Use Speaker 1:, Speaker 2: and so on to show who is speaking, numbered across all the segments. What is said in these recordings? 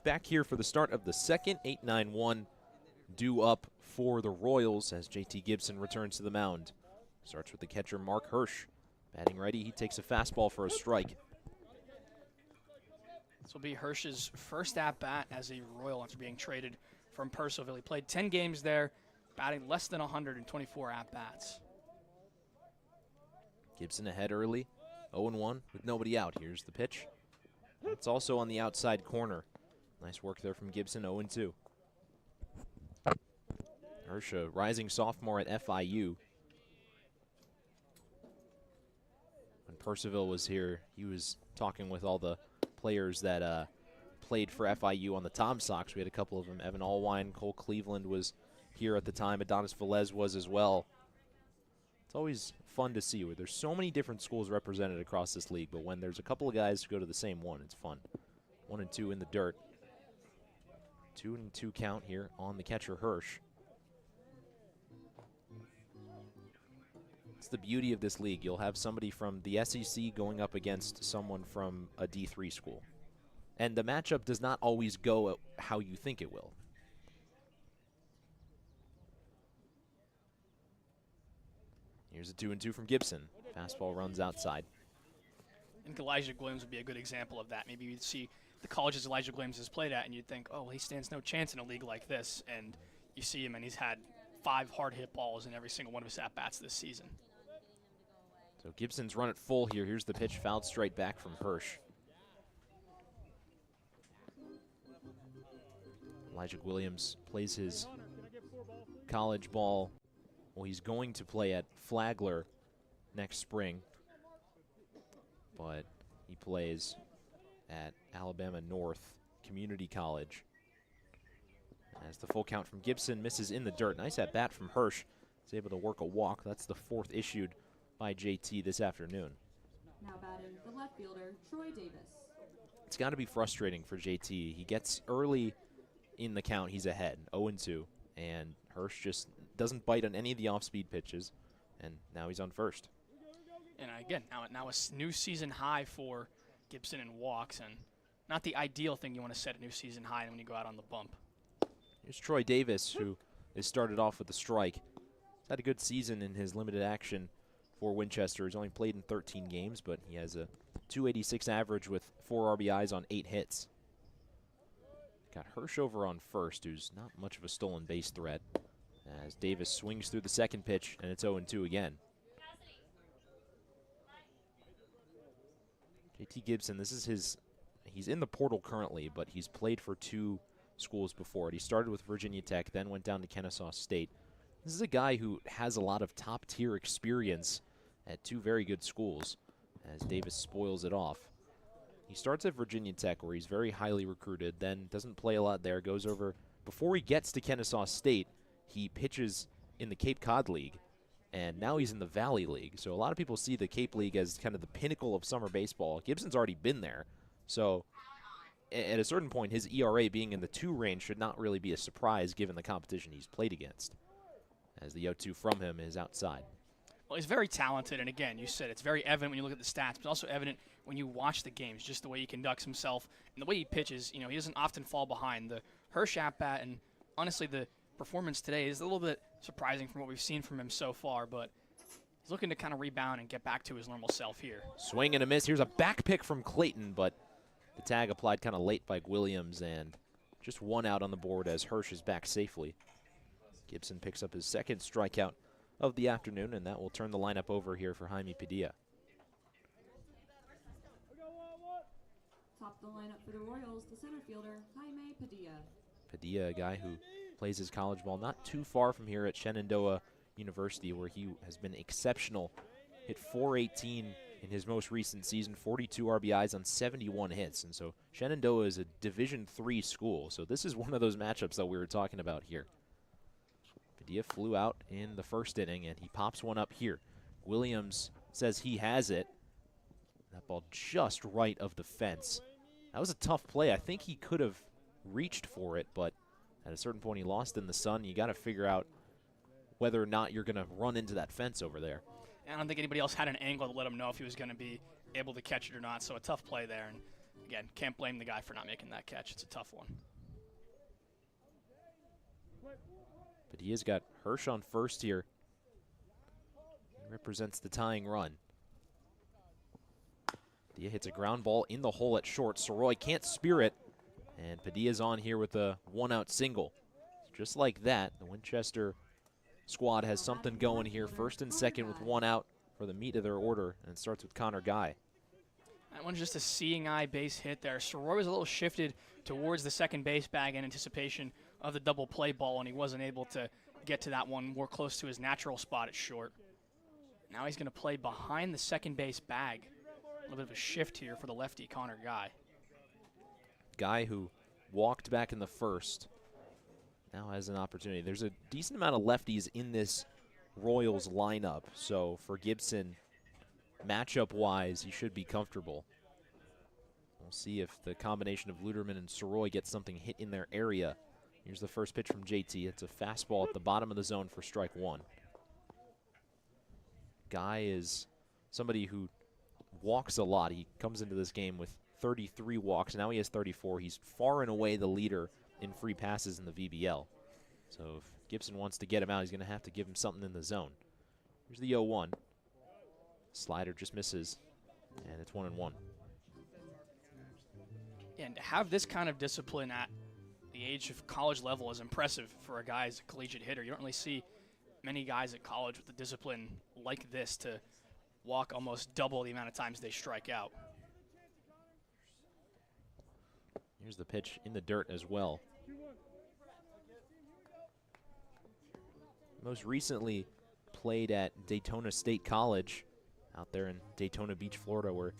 Speaker 1: back here for the start of the second. 8-9-1 due up for the Royals as JT Gibson returns to the mound. Starts with the catcher Mark Hirsch. Batting ready, he takes a fastball for a strike.
Speaker 2: This will be Hirsch's first at-bat as a Royal after being traded from Purcellville. He played 10 games there, batting less than 124 at-bats.
Speaker 1: Gibson ahead early, 0-1 with nobody out. Here's the pitch. It's also on the outside corner. Nice work there from Gibson, 0-2. Hirsch, a rising sophomore at FIU. When Purcellville was here, he was talking with all the players that played for FIU on the Tom Sox. We had a couple of them. Evan Allwine, Cole Cleveland was here at the time. Adonis Velez was as well. It's always fun to see where there's so many different schools represented across this league, but when there's a couple of guys who go to the same one, it's fun. 1-2 in the dirt. 2-2 count here on the catcher Hirsch. It's the beauty of this league. You'll have somebody from the SEC going up against someone from a D3 school. And the matchup does not always go how you think it will. Here's a 2-2 from Gibson. Fastball runs outside.
Speaker 2: I think Elijah Williams would be a good example of that. Maybe you'd see the colleges Elijah Williams has played at, and you'd think, oh, well, he stands no chance in a league like this. And you see him, and he's had 5 hard-hit balls in every single one of his at-bats this season.
Speaker 1: So Gibson's run it full here. Here's the pitch, fouled straight back from Hirsch. Elijah Williams plays his college ball. Well, he's going to play at Flagler next spring, but he plays at Alabama North Community College. As the full count from Gibson misses in the dirt. Nice at bat from Hirsch. He's able to work a walk. That's the 4th issued by JT this afternoon.
Speaker 3: Now batting the left fielder, Troy Davis.
Speaker 1: It's got to be frustrating for JT. He gets early in the count, he's ahead, 0-2, and Hirsch just doesn't bite on any of the off-speed pitches, and now he's on first.
Speaker 2: And again, now a new season high for Gibson in walks, and not the ideal thing you want to set a new season high when you go out on the bump.
Speaker 1: Here's Troy Davis, who has started off with a strike. He's had a good season in his limited action for Winchester. He's only played in 13 games, but he has a .286 average with 4 RBIs on 8 hits. Got Hirsch over on first, who's not much of a stolen base threat, as Davis swings through the second pitch, and it's 0-2 again. JT Gibson, this is he's in the portal currently, but he's played for 2 schools before. He started with Virginia Tech, then went down to Kennesaw State. This is a guy who has a lot of top-tier experience at 2 very good schools, as Davis spoils it off. He starts at Virginia Tech, where he's very highly recruited, then doesn't play a lot there, goes over. Before he gets to Kennesaw State, he pitches in the Cape Cod League, and now he's in the Valley League. So a lot of people see the Cape League as kind of the pinnacle of summer baseball. Gibson's already been there, so at a certain point, his ERA being in the 2 range should not really be a surprise given the competition he's played against, as the 0-2 from him is outside.
Speaker 2: Well, he's very talented, and again, you said it's very evident when you look at the stats, but also evident when you watch the games, just the way he conducts himself and the way he pitches. You know, he doesn't often fall behind. The Hirsch at-bat, and honestly, the performance today is a little bit surprising from what we've seen from him so far, but he's looking to kind of rebound and get back to his normal self here.
Speaker 1: Swing and a miss. Here's a back pick from Clayton, but the tag applied kind of late by Williams, and just 1 out on the board as Hirsch is back safely. Gibson picks up his 2nd strikeout of the afternoon, and that will turn the lineup over here for Jaime Padilla.
Speaker 3: Top the lineup for the Royals, the center fielder, Jaime Padilla.
Speaker 1: Padilla, a guy who plays his college ball not too far from here at Shenandoah University, where he has been exceptional. Hit .418 in his most recent season, 42 RBIs on 71 hits. And so Shenandoah is a Division III school, so this is one of those matchups that we were talking about here. Padilla flew out in the 1st inning, and he pops one up here. Williams says he has it. That ball just right of the fence. That was a tough play. I think he could have reached for it, but at a certain point he lost in the sun. You got to figure out whether or not you're going to run into that fence over there.
Speaker 2: And I don't think anybody else had an angle to let him know if he was going to be able to catch it or not, so a tough play there. And again, can't blame the guy for not making that catch. It's a tough one.
Speaker 1: But he has got Hirsch on first here. He represents the tying run. Padilla hits a ground ball in the hole at short. Soroy can't spear it, and Padilla's on here with a one-out single. Just like that, the Winchester squad has something going here. First and second with one out for the meat of their order, and it starts with Connor Guy.
Speaker 2: That one's just a seeing eye base hit there. Soroy was a little shifted towards the second base bag in anticipation of the double play ball, and he wasn't able to get to that one more close to his natural spot at short. Now he's going to play behind the second base bag. A little bit of a shift here for the lefty, Connor Guy.
Speaker 1: Guy who walked back in the first now has an opportunity. There's a decent amount of lefties in this Royals lineup, so for Gibson, matchup-wise, he should be comfortable. We'll see if the combination of Luderman and Soroy gets something hit in their area. Here's the first pitch from JT. It's a fastball at the bottom of the zone for strike one. Guy is somebody who walks a lot. He comes into this game with 33 walks. Now he has 34. He's far and away the leader in free passes in the VBL. So if Gibson wants to get him out, he's going to have to give him something in the zone. Here's the 0-1. Slider just misses, and it's 1-1.
Speaker 2: And to have this kind of discipline at the age of college level is impressive for a guy as a collegiate hitter. You don't really see many guys at college with the discipline like this to walk almost double the amount of times they strike out.
Speaker 1: Here's the pitch in the dirt as well. Most recently played at Daytona State College out there in Daytona Beach, Florida, where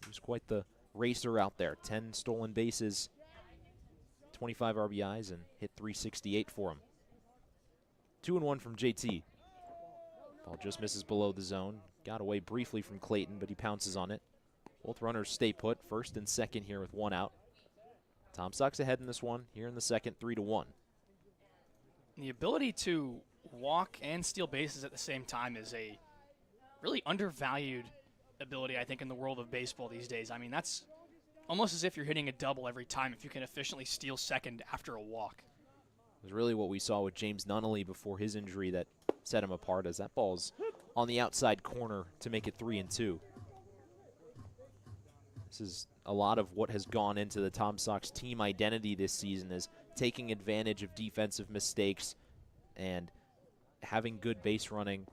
Speaker 1: he was quite the racer out there. 10 stolen bases, 25 RBIs, and hit 368 for him. 2-1 from JT. Ball just misses below the zone. Got away briefly from Clayton, but he pounces on it. Both runners stay put, first and second here with one out. Tom Sox ahead in this one, here in the second, 3-1.
Speaker 2: The ability to walk and steal bases at the same time is a really undervalued ability, I think, in the world of baseball these days. I mean, that's almost as if you're hitting a double every time if you can efficiently steal second after a walk.
Speaker 1: It was really what we saw with James Nunnally before his injury that set him apart, as that ball's on the outside corner to make it 3-2. This is a lot of what has gone into the Tom Sox team identity this season, is taking advantage of defensive mistakes and having good base running.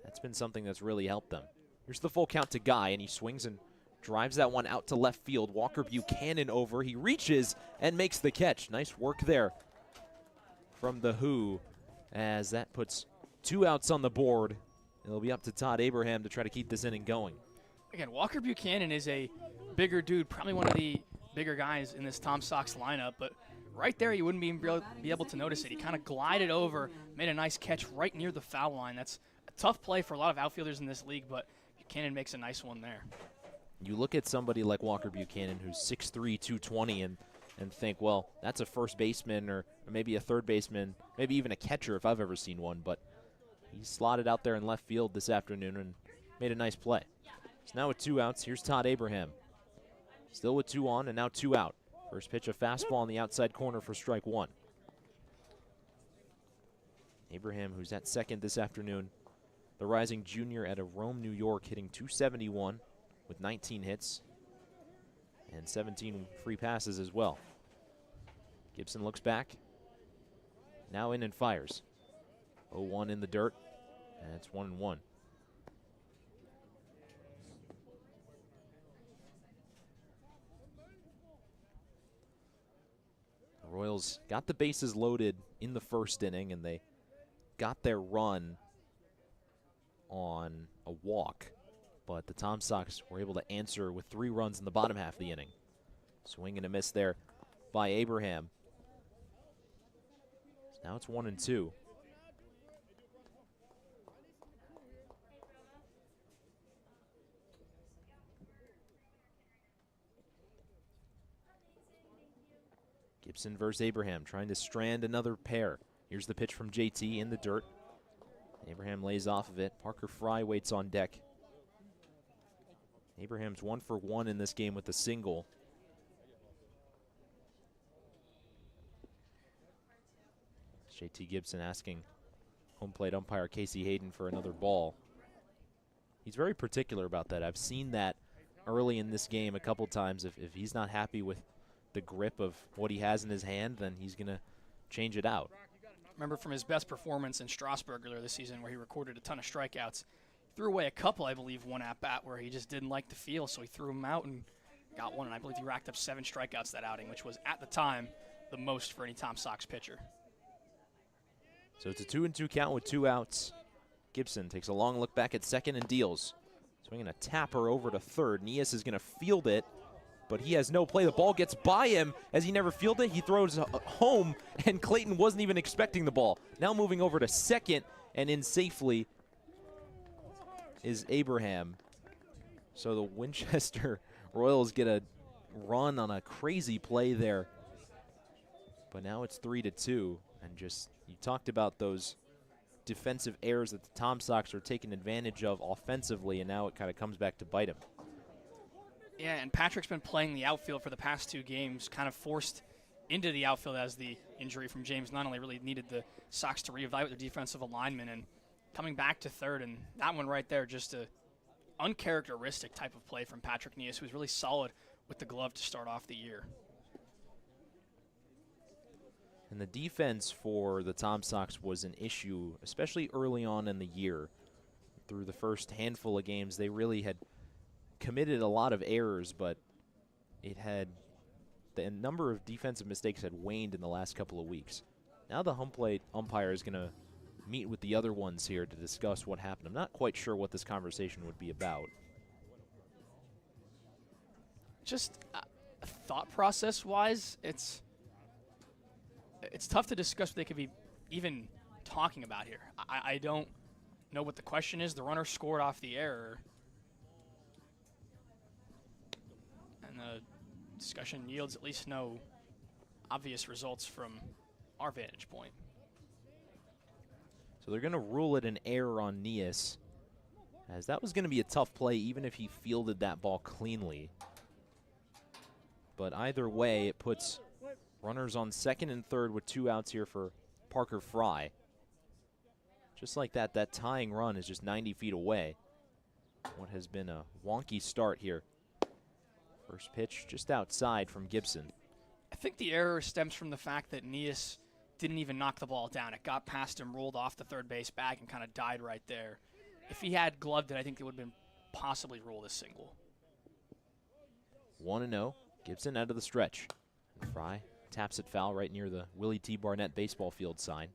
Speaker 1: That's been something that's really helped them. Here's the full count to Guy, and he swings and drives that one out to left field. Walker Buchanan over. He reaches and makes the catch. Nice work there from the Who, as that puts 2 outs on the board. It'll be up to Todd Abraham to try to keep this inning going.
Speaker 2: Again, Walker Buchanan is a bigger dude, probably one of the bigger guys in this Tom Sox lineup, but right there you wouldn't be able to notice it. He kind of glided over, made a nice catch right near the foul line. That's a tough play for a lot of outfielders in this league, but Buchanan makes a nice one there.
Speaker 1: You look at somebody like Walker Buchanan, who's 6'3", 220, and think, well, that's a first baseman or maybe a third baseman, maybe even a catcher if I've ever seen one, but he slotted out there in left field this afternoon and made a nice play. So now with 2 outs, here's Todd Abraham. Still with 2 on and now 2 out. First pitch, a fastball on the outside corner for strike one. Abraham, who's at second this afternoon, the rising junior out of Rome, New York, hitting .271 with 19 hits and 17 free passes as well. Gibson looks back, now in and fires. 0-1 in the dirt, and it's 1-1. The Royals got the bases loaded in the first inning, and they got their run on a walk, but the Tom Sox were able to answer with 3 runs in the bottom half of the inning. Swing and a miss there by Abraham. So now it's 1-2. Gibson versus Abraham, trying to strand another pair. Here's the pitch from JT in the dirt. Abraham lays off of it. Parker Fry waits on deck. Abraham's 1 for 1 in this game with a single. JT Gibson asking home plate umpire Casey Hayden for another ball. He's very particular about that. I've seen that early in this game a couple times. If he's not happy with the grip of what he has in his hand, then he's going to change it out.
Speaker 2: Remember from his best performance in Strasburg earlier this season where he recorded a ton of strikeouts. Threw away a couple, I believe, one at-bat where he just didn't like the feel, so he threw him out and got one. And I believe he racked up 7 strikeouts that outing, which was, at the time, the most for any Tom Sox pitcher.
Speaker 1: So it's a 2-2 count with 2 outs. Gibson takes a long look back at second and deals. Swinging a tapper over to third. Nias is going to field it, but he has no play. The ball gets by him. As he never fielded it, he throws home, and Clayton wasn't even expecting the ball. Now moving over to second, and in safely is Abraham. So the Winchester Royals get a run on a crazy play there. But now it's 3-2, and just, you talked about those defensive errors that the Tom Sox are taking advantage of offensively, and now it kind of comes back to bite him.
Speaker 2: Yeah, and Patrick's been playing the outfield for the past 2 games, kind of forced into the outfield as the injury from James not only really needed the Sox to reevaluate their defensive alignment, and coming back to third, and that one right there, just a uncharacteristic type of play from Patrick Nias, who was really solid with the glove to start off the year.
Speaker 1: And the defense for the Tom Sox was an issue, especially early on in the year. Through the first handful of games, they really had committed a lot of errors, but the number of defensive mistakes had waned in the last couple of weeks. Now the home plate umpire is going to meet with the other ones here to discuss what happened. I'm not quite sure what this conversation would be about.
Speaker 2: Just thought process-wise, it's tough to discuss what they could be even talking about here. I don't know what the question is. The runner scored off the error, and the discussion yields at least no obvious results from our vantage point.
Speaker 1: So they're going to rule it an error on Nias, as that was going to be a tough play even if he fielded that ball cleanly. But either way, it puts runners on second and third with 2 outs here for Parker Fry. Just like that, that tying run is just 90 feet away. What has been a wonky start here. First pitch just outside from Gibson.
Speaker 2: I think the error stems from the fact that Nias didn't even knock the ball down. It got past him, rolled off the third base bag, and kind of died right there. If he had gloved it, I think it would have been possibly ruled a single.
Speaker 1: 1-0. Gibson out of the stretch. Fry taps it foul right near the Willie T. Barnett baseball field sign.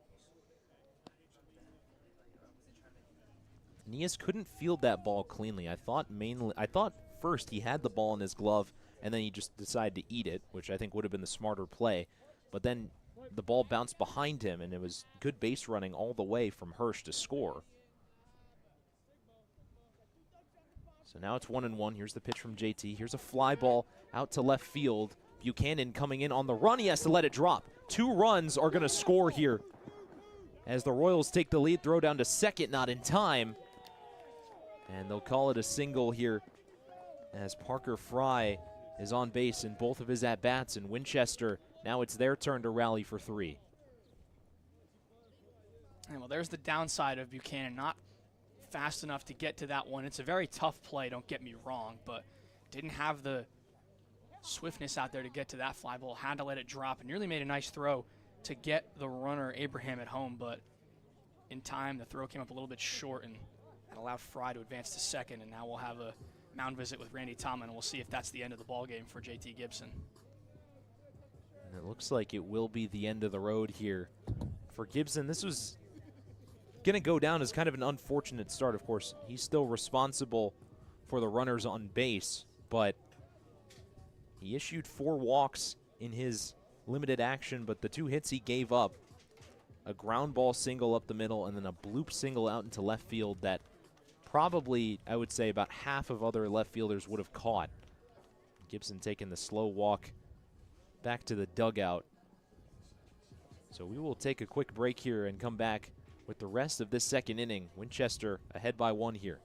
Speaker 1: Nias couldn't field that ball cleanly. I thought first he had the ball in his glove, and then he just decided to eat it, which I think would have been the smarter play. But then the ball bounced behind him, and it was good base running all the way from Hirsch to score. So now it's 1-1. Here's the pitch from JT. Here's a fly ball out to left field. Buchanan coming in on the run. He has to let it drop. 2 runs are going to score here as the Royals take the lead. Throw down to second, not in time. And they'll call it a single here as Parker Fry is on base in both of his at-bats. And Winchester, now it's their turn to rally for 3.
Speaker 2: And well, there's the downside of Buchanan not fast enough to get to that one. It's a very tough play, don't get me wrong, but didn't have the swiftness out there to get to that fly ball. Had to let it drop and nearly made a nice throw to get the runner Abraham at home, but in time the throw came up a little bit short and allowed Fry to advance to second, and now we'll have a mound visit with Randy Tomlin, and we'll see if that's the end of the ball game for JT Gibson.
Speaker 1: And it looks like it will be the end of the road here for Gibson. This was going to go down as kind of an unfortunate start. Of course, he's still responsible for the runners on base, but he issued 4 walks in his limited action, but the 2 hits he gave up, a ground ball single up the middle and then a bloop single out into left field that probably, I would say, about half of other left fielders would have caught. Gibson taking the slow walk back to the dugout. So we will take a quick break here and come back with the rest of this second inning. Winchester ahead by 1 here.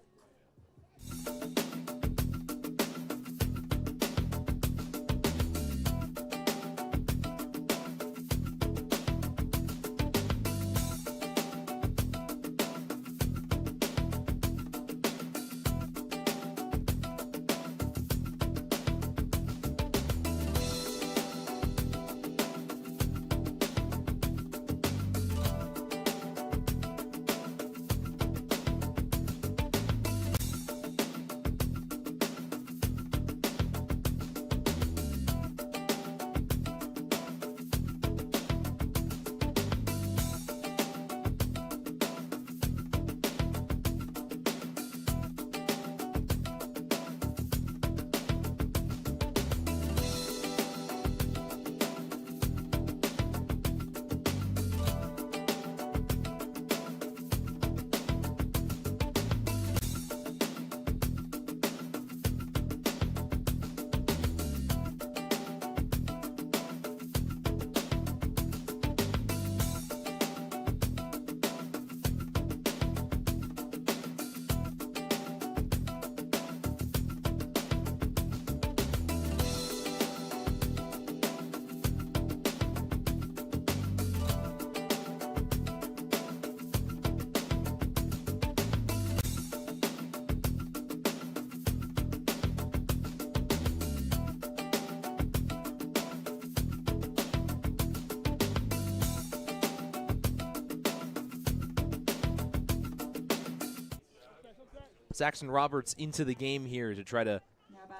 Speaker 1: Saxon Roberts into the game here to try to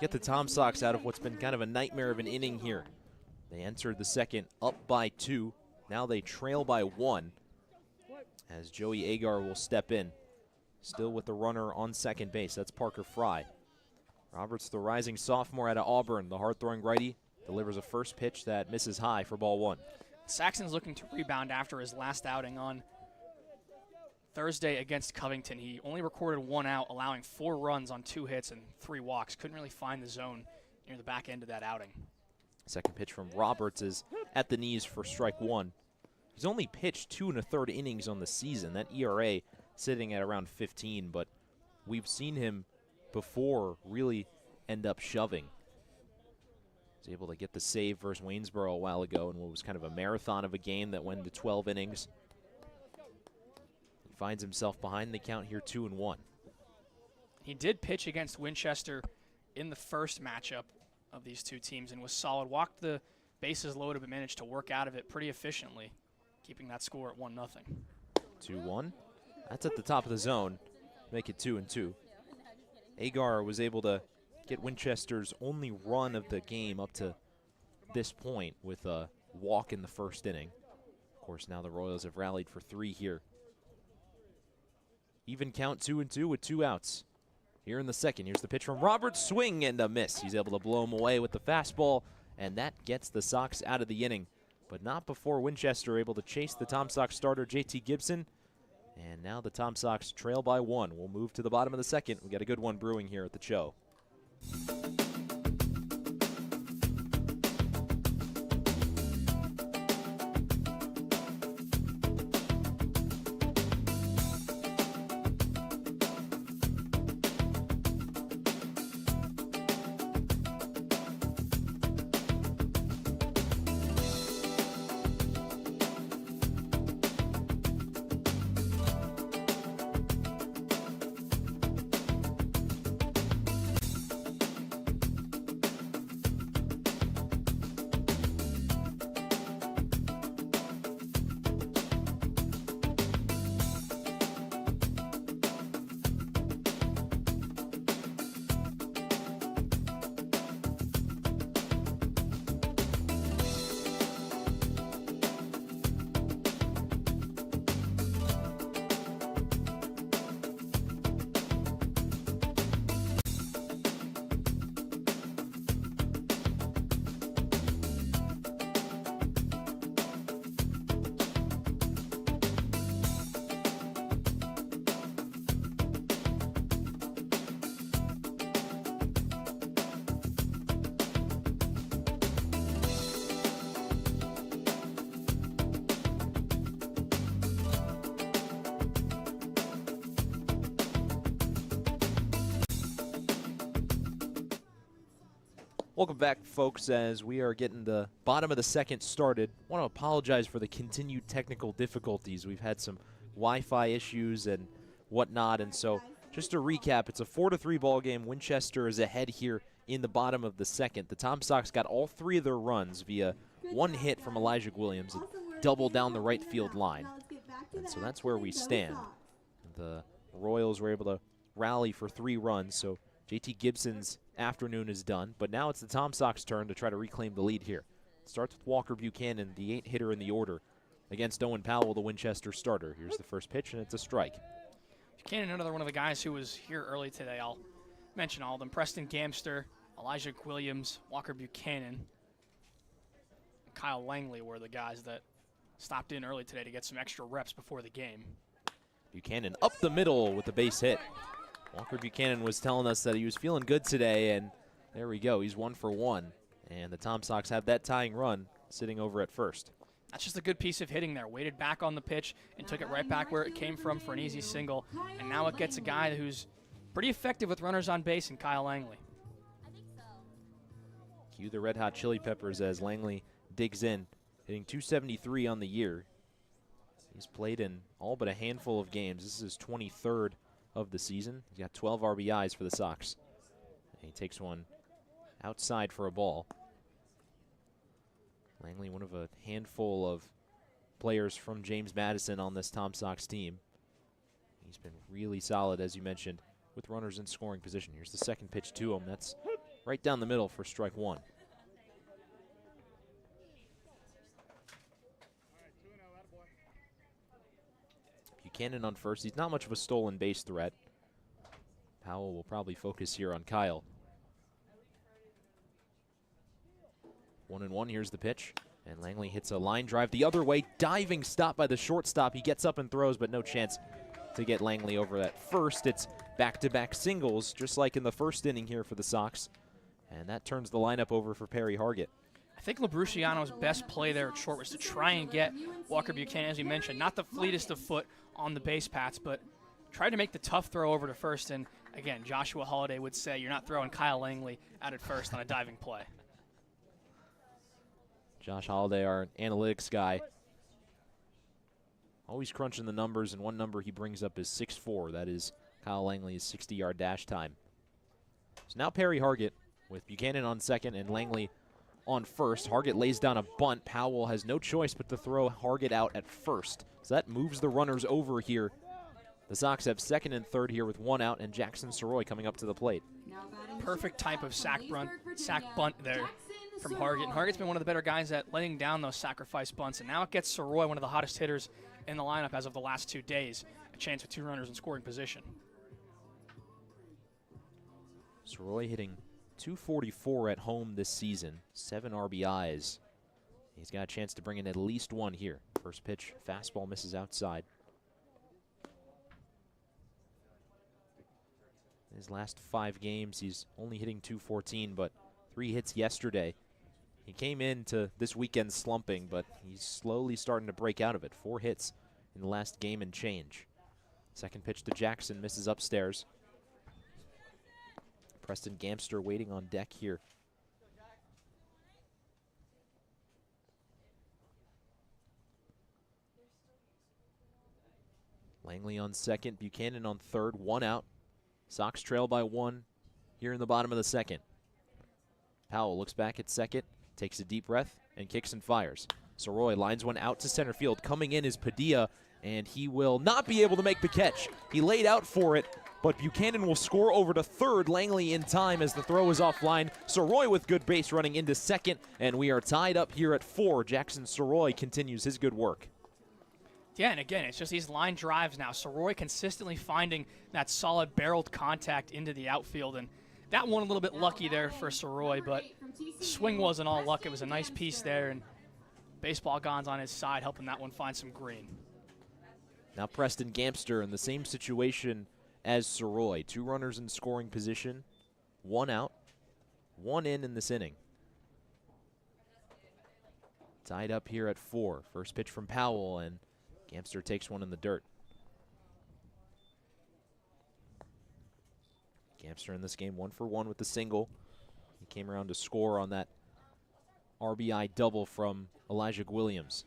Speaker 1: get the Tom Sox out of what's been kind of a nightmare of an inning here. They entered the second up by 2. Now they trail by 1 as Joey Agar will step in. Still with the runner on second base. That's Parker Fry. Roberts, the rising sophomore out of Auburn, the hard-throwing righty, delivers a first pitch that misses high for ball 1.
Speaker 2: Saxon's looking to rebound after his last outing on Thursday against Covington. He only recorded 1 out, allowing 4 runs on 2 hits and 3 walks. Couldn't really find the zone near the back end of that outing.
Speaker 1: Second pitch from Roberts is at the knees for strike 1. He's only pitched 2 1/3 innings on the season. That ERA sitting at around 15, but we've seen him before really end up shoving. He's able to get the save versus Waynesboro a while ago in what was kind of a marathon of a game that went to 12 innings. He finds himself behind the count here 2-1.
Speaker 2: He did pitch against Winchester in the first matchup of these two teams and was solid. Walked the bases loaded but managed to work out of it pretty efficiently, keeping that score at 1-0.
Speaker 1: 2-1. That's at the top of the zone. Make it 2-2. Agar was able to get Winchester's only run of the game up to this point with a walk in the first inning. Of course, now the Royals have rallied for 3 here. Even count 2-2 with 2 outs. Here in the second, here's the pitch from Roberts, swing and a miss. He's able to blow him away with the fastball, and that gets the Sox out of the inning. But not before Winchester able to chase the Tom Sox starter, JT Gibson. And now the Tom Sox trail by 1. We'll move to the bottom of the second. We got a good one brewing here at the CHO. Welcome back, folks, as we are getting the bottom of the second started. I want to apologize for the continued technical difficulties. We've had some Wi-Fi issues and whatnot, and so just to recap, it's a 4-3 ball game. Winchester is ahead here in the bottom of the second. The Tom Sox got all 3 of their runs via 1 hit from Elijah Williams, a double down the right field line. And so that's where we stand. The Royals were able to rally for 3 runs, so JT Gibson's afternoon is done, but now it's the Tom Sox turn to try to reclaim the lead here. It starts with Walker Buchanan, the 8th hitter in the order, against Owen Powell, the Winchester starter. Here's the first pitch, and it's a strike.
Speaker 2: Buchanan, another one of the guys who was here early today. I'll mention all of them. Preston Gamster, Elijah Williams, Walker Buchanan, and Kyle Langley were the guys that stopped in early today to get some extra reps before the game.
Speaker 1: Buchanan up the middle with the base hit. Walker Buchanan was telling us that he was feeling good today, and there we go. He's 1 for 1, and the Tom Sox have that tying run sitting over at first.
Speaker 2: That's just a good piece of hitting there. Waited back on the pitch and took it right back where it came from for an easy single, and now it gets a guy who's pretty effective with runners on base in Kyle Langley.
Speaker 1: Cue the Red Hot Chili Peppers as Langley digs in, hitting .273 on the year. He's played in all but a handful of games. This is his 23rd of the season. He's got 12 RBIs for the Sox. And he takes one outside for a ball. Langley, one of a handful of players from James Madison on this Tom Sox team. He's been really solid, as you mentioned, with runners in scoring position. Here's the second pitch to him. That's right down the middle for strike one. Buchanan on first. He's not much of a stolen base threat. Powell will probably focus here on Kyle. 1-1, here's the pitch. And Langley hits a line drive the other way. Diving stop by the shortstop. He gets up and throws, but no chance to get Langley over at first. It's back-to-back singles, just like in the first inning here for the Sox. And that turns the lineup over for Perry Hargett.
Speaker 2: I think Labruciano's best play there at short was to try and get Walker Buchanan, as you mentioned, not the fleetest of foot on the base paths, but tried to make the tough throw over to first. And again, Joshua Holliday would say you're not throwing Kyle Langley out at first on a diving play.
Speaker 1: Josh Holliday, our analytics guy, always crunching the numbers, and one number he brings up is 6'4". That is Kyle Langley's 60-yard dash time. So now Perry Hargett with Buchanan on second and Langley on first. Hargett lays down a bunt. Powell has no choice but to throw Hargett out at first. So that moves the runners over here. The Sox have second and third here with one out, and Jackson Soroy coming up to the plate.
Speaker 2: Perfect type of sack bunt there from Hargett. And Hargett's been one of the better guys at laying down those sacrifice bunts, and now it gets Soroy, one of the hottest hitters in the lineup as of the last 2 days, a chance with 2 runners in scoring position.
Speaker 1: Soroy hitting .244 at home this season, 7 RBIs. He's got a chance to bring in at least one here. First pitch, fastball misses outside. In his last 5 games, he's only hitting .214, but 3 hits yesterday. He came into this weekend slumping, but he's slowly starting to break out of it. 4 hits in the last game and change. Second pitch to Jackson, misses upstairs. Preston Gamster waiting on deck here. Langley on second, Buchanan on third, 1 out. Sox trail by 1 here in the bottom of the second. Powell looks back at second, takes a deep breath, and kicks and fires. Soroy lines one out to center field. Coming in is Padilla, and he will not be able to make the catch. He laid out for it, but Buchanan will score over to third. Langley in time as the throw is offline. Soroy with good base running into second, and we are tied up here at 4. Jackson Soroy continues his good work.
Speaker 2: Yeah, and again, it's just these line drives now. Soroy consistently finding that solid barreled contact into the outfield, and that one a little bit lucky there for Soroy, but the swing wasn't all luck. It was a nice piece there, and baseball gods on his side helping that one find some green.
Speaker 1: Now Preston Gamster in the same situation as Soroy. 2 runners in scoring position, 1 out, 1 in this inning. Tied up here at 4. First pitch from Powell, and Gamster takes one in the dirt. Gamster in this game 1 for 1 with the single. He came around to score on that RBI double from Elijah Williams.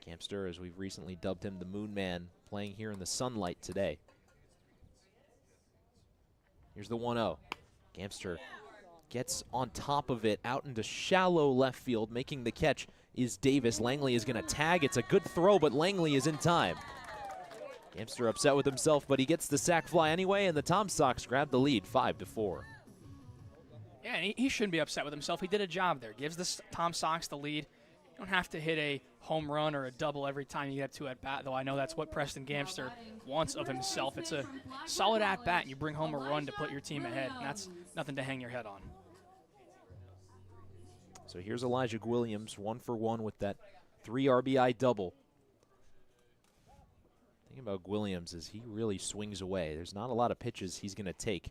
Speaker 1: Gamster, as we've recently dubbed him, the Moon Man, playing here in the sunlight today. Here's the 1-0. Gamster gets on top of it out into shallow left field. Making the catch is Davis. Langley is going to tag. It's a good throw, but Langley is in time. Gamster upset with himself, but he gets the sac fly anyway, and the Tom Sox grab the lead 5-4.
Speaker 2: Yeah, and he shouldn't be upset with himself. He did a job there. Gives the Tom Sox the lead. You don't have to hit a home run or a double every time you get 2 at bat, though I know that's what Preston Gamster wants of himself. It's a solid at bat, and you bring home a run to put your team ahead, and that's nothing to hang your head on.
Speaker 1: So here's Elijah Williams, 1 for 1 with that 3 RBI double. The thing about Williams is he really swings away. There's not a lot of pitches he's going to take,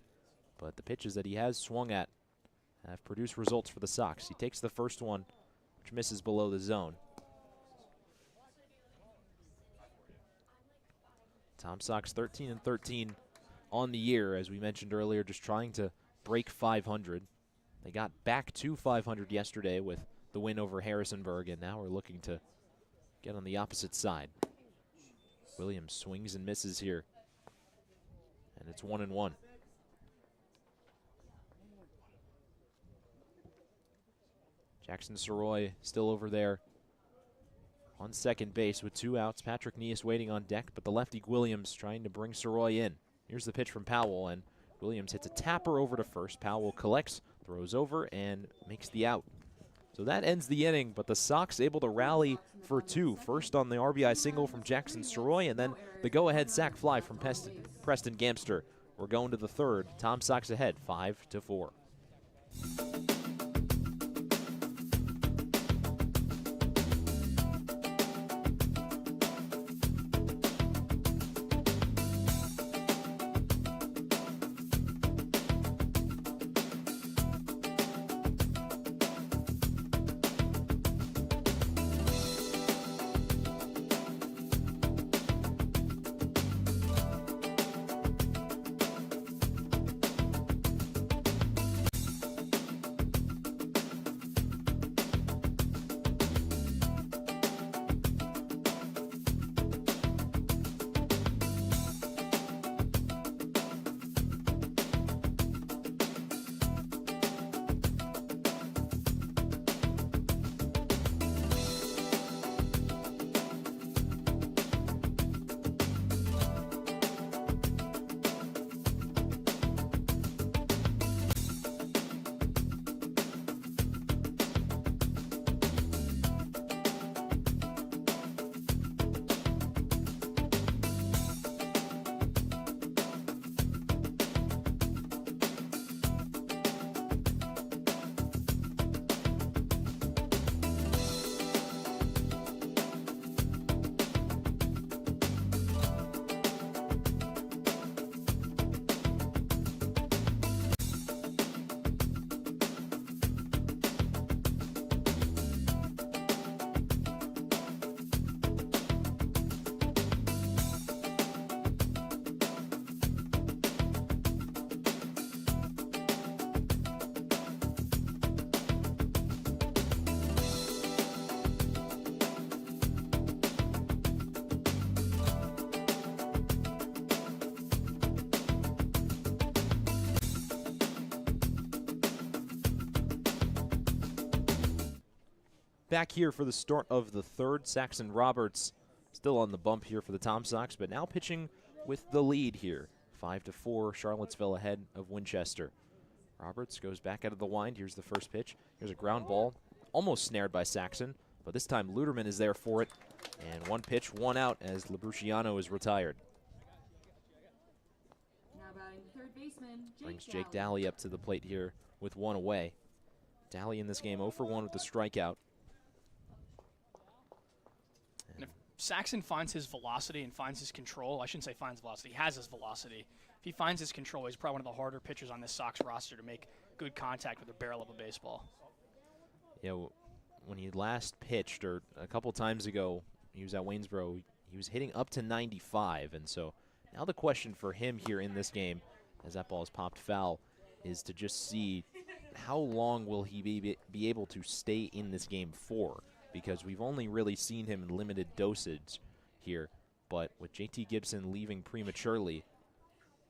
Speaker 1: but the pitches that he has swung at have produced results for the Sox. He takes the first one, which misses below the zone. Tom Sox 13-13 on the year, as we mentioned earlier, just trying to break 500. They got back to 500 yesterday with the win over Harrisonburg, and now we're looking to get on the opposite side. Williams swings and misses here, and it's 1-1. Jackson Soroy still over there on second base with 2 outs. Patrick Neas waiting on deck, but the lefty Williams trying to bring Soroy in. Here's the pitch from Powell, and Williams hits a tapper over to first. Powell collects, throws over, and makes the out. So that ends the inning, but the Sox able to rally for 2. First on the RBI single from Jackson Soroy, and then the go-ahead sac fly from Preston Gamster. We're going to the third. Tom Sox ahead, 5-4. Back here for the start of the third. Saxon Roberts still on the bump here for the Tom Sox, but now pitching with the lead here. 5-4, Charlottesville ahead of Winchester. Roberts goes back out of the wind. Here's the first pitch. Here's a ground ball, almost snared by Saxon, but this time Luderman is there for it. And 1 pitch, 1 out as Labruciano is retired.
Speaker 3: Now batting third baseman,
Speaker 1: Brings Jake Daly up to the plate here with 1 away. Daly in this game 0 for 1 with the strikeout.
Speaker 2: Saxon finds his velocity and finds his control. I shouldn't say finds velocity. He has his velocity. If he finds his control, he's probably one of the harder pitchers on this Sox roster to make good contact with the barrel of a baseball.
Speaker 1: Yeah, when he last pitched, or a couple times ago, he was at Waynesboro, he was hitting up to 95. And so now the question for him here in this game, as that ball is popped foul, is to just see how long will he be able to stay in this game for. Because we've only really seen him in limited dosage here. But with JT Gibson leaving prematurely,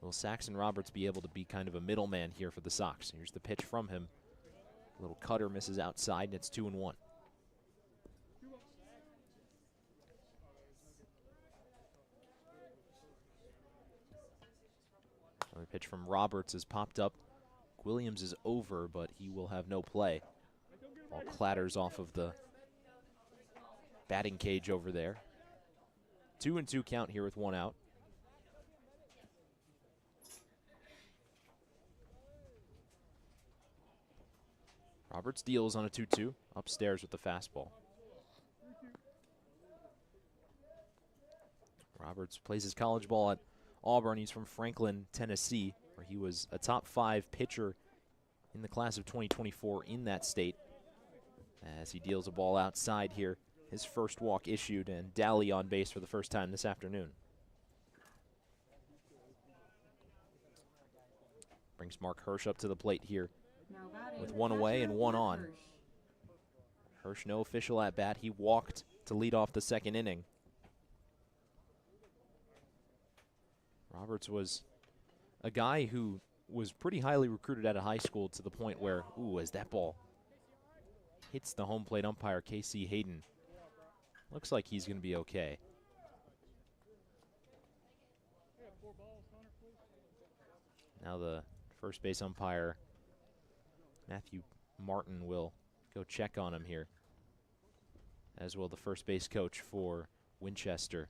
Speaker 1: will Saxon Roberts be able to be kind of a middleman here for the Sox? Here's the pitch from him. Little cutter misses outside, and it's 2-1. Another pitch from Roberts is popped up. Williams is over, but he will have no play. Ball clatters off of the batting cage over there. 2-2 count here with 1 out. Roberts deals on a 2-2, upstairs with the fastball. Roberts plays his college ball at Auburn. He's from Franklin, Tennessee, where he was a top 5 pitcher in the class of 2024 in that state. As he deals a ball outside here. His first walk issued, and Daly on base for the first time this afternoon. Brings Mark Hirsch up to the plate here with 1 away and 1 on. Hirsch, no official at bat. He walked to lead off the second inning. Roberts was a guy who was pretty highly recruited out of high school to the point where, as that ball hits the home plate umpire, K.C. Hayden, Looks like he's going to be okay. Now the first base umpire, Matthew Martin, will go check on him here, as will the first base coach for Winchester.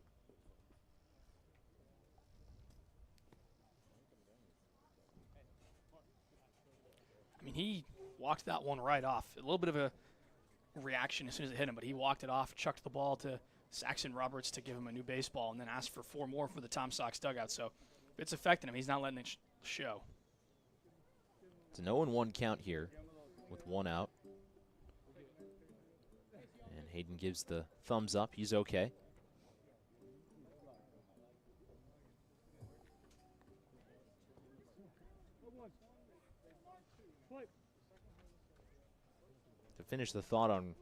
Speaker 2: I mean, he walked that one right off. A little bit of a reaction as soon as it hit him, but he walked it off, chucked the ball to Saxon Roberts to give him a new baseball, and then asked for 4 more for the Tom Sox dugout. So if it's affecting him, he's not letting it show.
Speaker 1: It's an 0-1 count here with 1 out. And Hayden gives the thumbs up. He's okay. To finish the thought on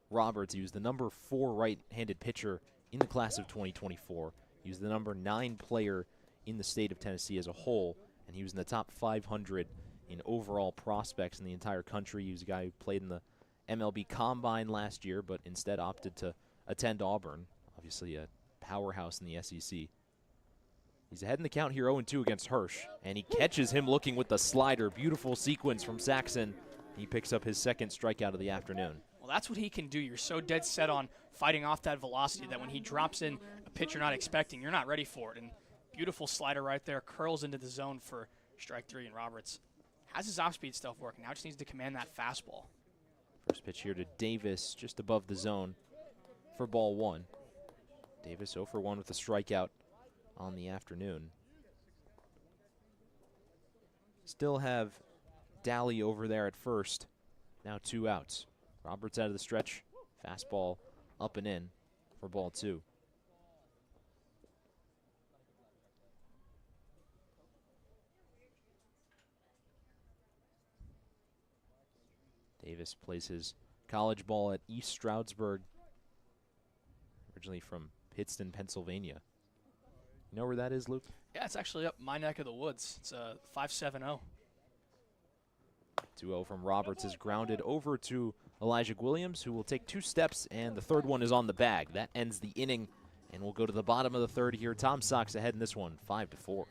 Speaker 1: Roberts, he was the number 4 right-handed pitcher in the class of 2024. He was the number 9 player in the state of Tennessee as a whole, and he was in the top 500 in overall prospects in the entire country. He was a guy who played in the MLB Combine last year, but instead opted to attend Auburn, obviously a powerhouse in the SEC. He's ahead in the count here, 0-2 against Hirsch, and he catches him looking with the slider. Beautiful sequence from Saxon. He picks up his second strikeout of the afternoon.
Speaker 2: Well, that's what he can do. You're so dead set on fighting off that velocity that when he drops in a pitch you're not expecting, you're not ready for it. And beautiful slider right there, curls into the zone for strike 3, and Roberts has his off-speed stuff working. Now just needs to command that fastball.
Speaker 1: First pitch here to Davis, just above the zone for ball 1. Davis 0 for 1 with a strikeout on the afternoon. Still have Daly over there at first. Now 2 outs. Roberts out of the stretch. Fastball up and in for ball 2. Davis plays his college ball at East Stroudsburg, originally from Pittston, Pennsylvania. You know where that is, Luke?
Speaker 2: Yeah, it's actually up my neck of the woods. It's 570.
Speaker 1: 2-0 from Roberts is grounded over to Elijah Williams, who will take 2 steps, and the third one is on the bag. That ends the inning, and we'll go to the bottom of the third here. Tom Sox ahead in this one, 5-4.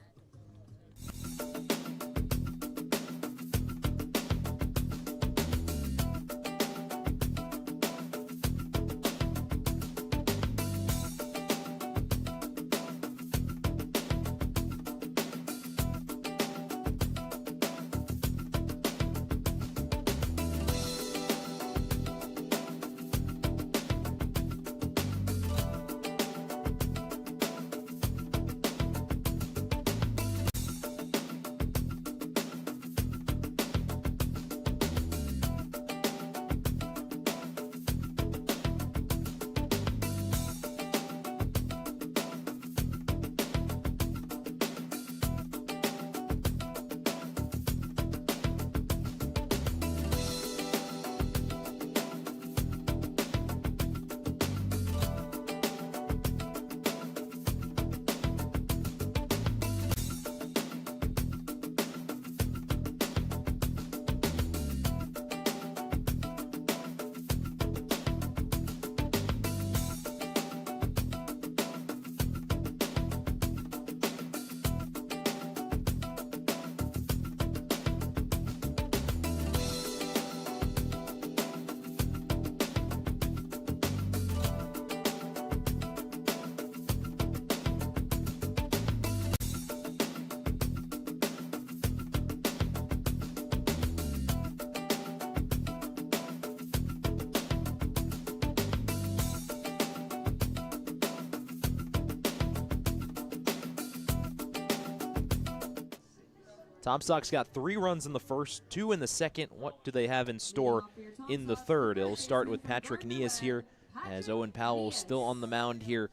Speaker 1: Tom Sox got 3 runs in the first, 2 in the second. What do they have in store in the third? It'll start with Patrick Nias here, as Owen Powell still on the mound here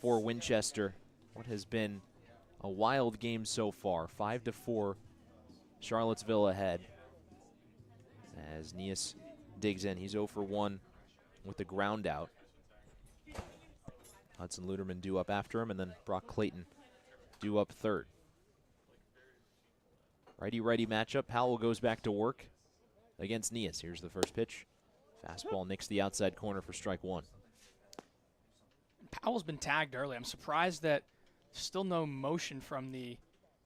Speaker 1: for Winchester. What has been a wild game so far, 5-4, Charlottesville ahead. As Nias digs in, he's 0 for 1 with the ground out. Hudson Luderman due up after him, and then Brock Clayton due up third. Righty-righty matchup. Powell goes back to work against Nias. Here's the first pitch. Fastball nicks the outside corner for strike 1.
Speaker 2: Powell's been tagged early. I'm surprised that still no motion from the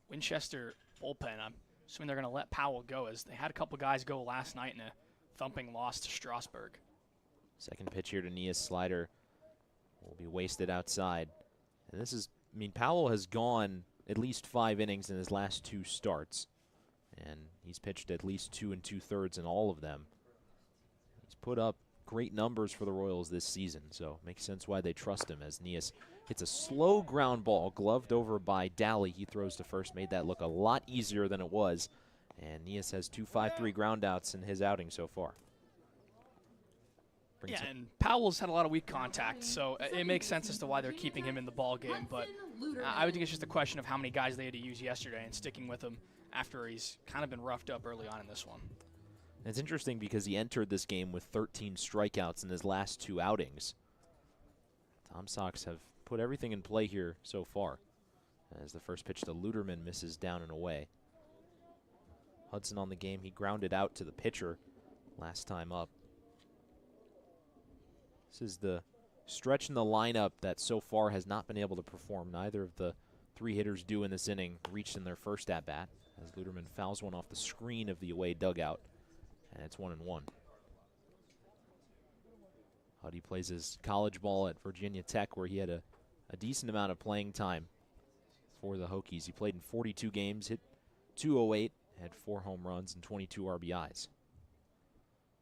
Speaker 2: Winchester bullpen. I'm assuming they're going to let Powell go, as they had a couple guys go last night in a thumping loss to Strasburg.
Speaker 1: Second pitch here to Nia's slider will be wasted outside. And this is, I mean, Powell has gone at least 5 innings in his last 2 starts. And he's pitched at least 2 2/3 in all of them. He's put up great numbers for the Royals this season, so it makes sense why they trust him, as Nias hits a slow ground ball gloved over by Dally. He throws to first, made that look a lot easier than it was. And Nias has 2 5-3 groundouts in his outing so far.
Speaker 2: And Powell's had a lot of weak contact, so it makes sense as to why they're keeping him in the ball game. But I would think it's just a question of how many guys they had to use yesterday and sticking with him after he's kind of been roughed up early on in this one.
Speaker 1: It's interesting because he entered this game with 13 strikeouts in his last 2 outings. Tom Sox have put everything in play here so far, as the first pitch to Luderman misses down and away. Hudson on the game. He grounded out to the pitcher last time up. This is the stretch in the lineup that so far has not been able to perform. Neither of the 3 hitters due in this inning reached in their first at-bat, as Luderman fouls one off the screen of the away dugout, and it's 1-1. Huddy plays his college ball at Virginia Tech, where he had a decent amount of playing time for the Hokies. He played in 42 games, hit .208, had 4 home runs and 22 RBIs.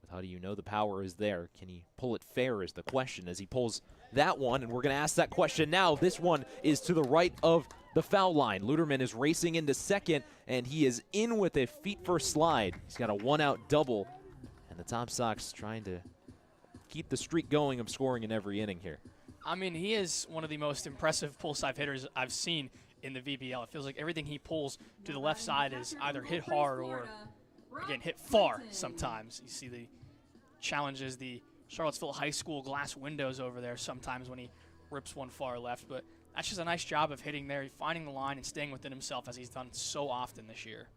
Speaker 1: With Huddy, you know the power is there. Can he pull it fair is the question, as he pulls that one, and we're going to ask that question now. This one is to the right of the foul line. Luderman is racing into second, and he is in with a feet-first slide. He's got a 1-out double, and the Tom Sox trying to keep the streak going of scoring in every inning here.
Speaker 2: I mean, he is one of the most impressive pull-side hitters I've seen in the VBL. It feels like everything he pulls to the left side is either hit hard or, again, hit far sometimes. You see the challenges the Charlottesville High School glass windows over there sometimes when he rips one far left. But that's just a nice job of hitting there, finding the line and staying within himself, as he's done so often this year.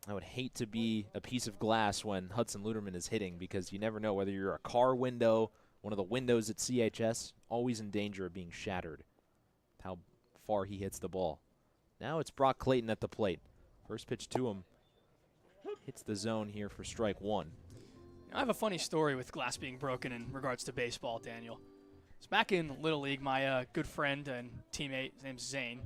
Speaker 1: I would hate to be a piece of glass when Hudson Luderman is hitting, because you never know whether you're a car window, one of the windows at CHS, always in danger of being shattered. How far he hits the ball. Now it's Brock Clayton at the plate. First pitch to him hits the zone here for strike 1.
Speaker 2: I have a funny story with glass being broken in regards to baseball, Daniel. It's back in Little League. My good friend and teammate, his name's Zane,